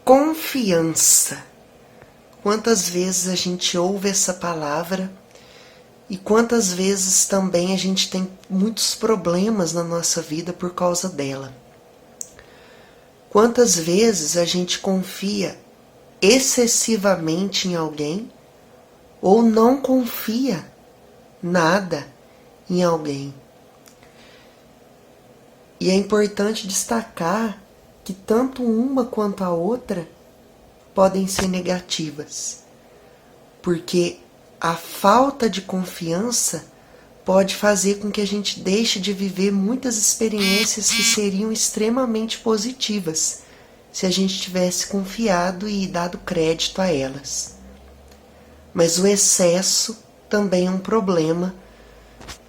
Confiança. Quantas vezes a gente ouve essa palavra e quantas vezes também a gente tem muitos problemas na nossa vida por causa dela. Quantas vezes a gente confia excessivamente em alguém ou não confia nada em alguém. E é importante destacar que tanto uma quanto a outra podem ser negativas, porque a falta de confiança pode fazer com que a gente deixe de viver muitas experiências que seriam extremamente positivas se a gente tivesse confiado e dado crédito a elas. Mas o excesso também é um problema,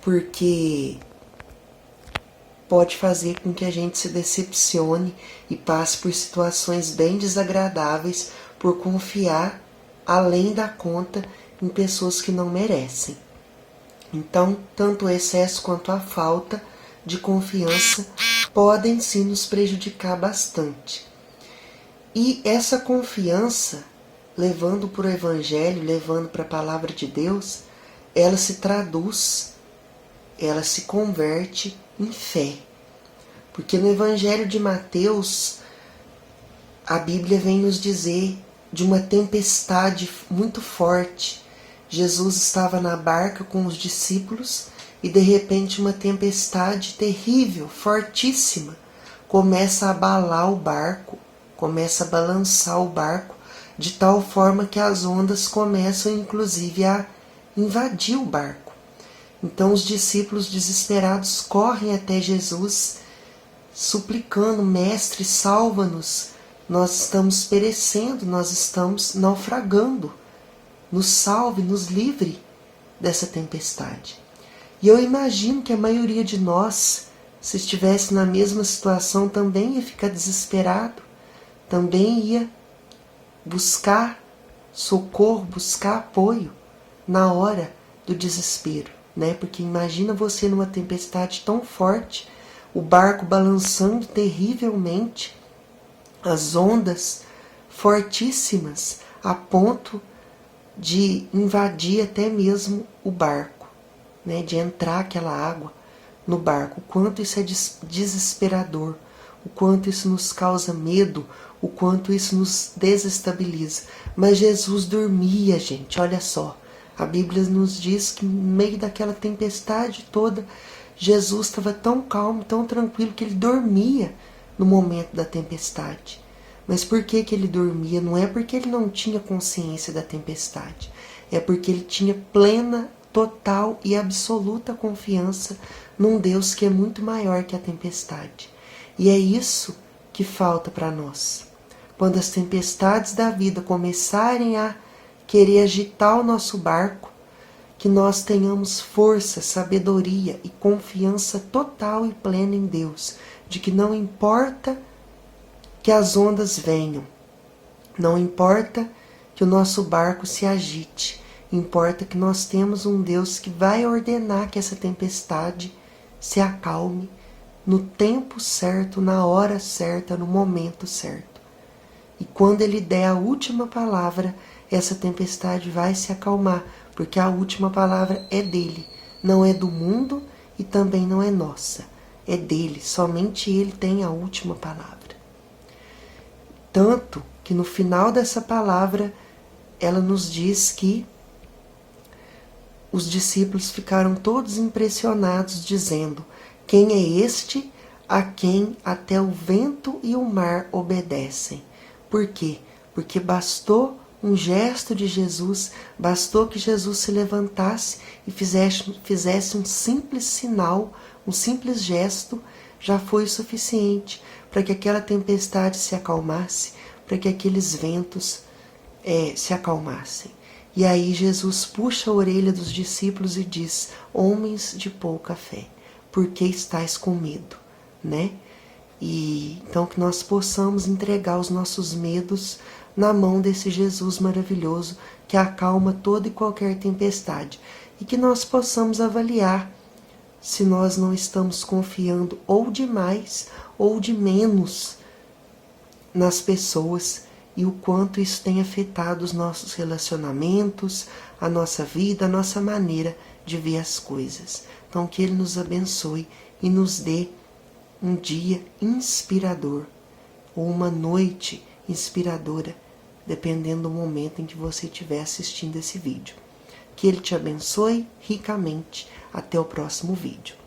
porque pode fazer com que a gente se decepcione e passe por situações bem desagradáveis por confiar além da conta em pessoas que não merecem. Então, tanto o excesso quanto a falta de confiança podem sim nos prejudicar bastante. E essa confiança, levando para o Evangelho, levando para a Palavra de Deus, ela se traduz, ela se converte em fé. Porque no Evangelho de Mateus, a Bíblia vem nos dizer de uma tempestade muito forte. Jesus estava na barca com os discípulos e de repente uma tempestade terrível, fortíssima, começa a abalar o barco, começa a balançar o barco, de tal forma que as ondas começam inclusive a invadir o barco. Então os discípulos desesperados correm até Jesus, suplicando: Mestre, salva-nos, nós estamos perecendo, nós estamos naufragando, nos salve, nos livre dessa tempestade. E eu imagino que a maioria de nós, se estivesse na mesma situação, também ia ficar desesperado, também ia buscar socorro, buscar apoio na hora do desespero, né? Porque imagina você numa tempestade tão forte, o barco balançando terrivelmente, as ondas fortíssimas a ponto de invadir até mesmo o barco, né? De entrar aquela água no barco. O quanto isso é desesperador, o quanto isso nos causa medo, o quanto isso nos desestabiliza. Mas Jesus dormia, gente, olha só. A Bíblia nos diz que no meio daquela tempestade toda, Jesus estava tão calmo, tão tranquilo, que ele dormia no momento da tempestade. Mas por que ele dormia? Não é porque ele não tinha consciência da tempestade. É porque ele tinha plena, total e absoluta confiança num Deus que é muito maior que a tempestade. E é isso que falta para nós. Quando as tempestades da vida começarem a querer agitar o nosso barco, que nós tenhamos força, sabedoria e confiança total e plena em Deus, de que não importa que as ondas venham, não importa que o nosso barco se agite, importa que nós temos um Deus que vai ordenar que essa tempestade se acalme no tempo certo, na hora certa, no momento certo. E quando ele der a última palavra, essa tempestade vai se acalmar, porque a última palavra é dele, não é do mundo e também não é nossa, é dele, somente ele tem a última palavra. Tanto que no final dessa palavra, ela nos diz que os discípulos ficaram todos impressionados, dizendo: quem é este a quem até o vento e o mar obedecem? Por quê? Porque bastou um gesto de Jesus, bastou que Jesus se levantasse e fizesse um simples sinal, um simples gesto, já foi o suficiente para que aquela tempestade se acalmasse, para que aqueles ventos se acalmassem. E aí Jesus puxa a orelha dos discípulos e diz: homens de pouca fé, por que estáis com medo? Né? E então que nós possamos entregar os nossos medos na mão desse Jesus maravilhoso que acalma toda e qualquer tempestade, e que nós possamos avaliar se nós não estamos confiando ou de mais ou de menos nas pessoas e o quanto isso tem afetado os nossos relacionamentos, a nossa vida, a nossa maneira de ver as coisas. Então que Ele nos abençoe e nos dê um dia inspirador ou uma noite inspiradora, dependendo do momento em que você estiver assistindo esse vídeo. Que Ele te abençoe ricamente. Até o próximo vídeo.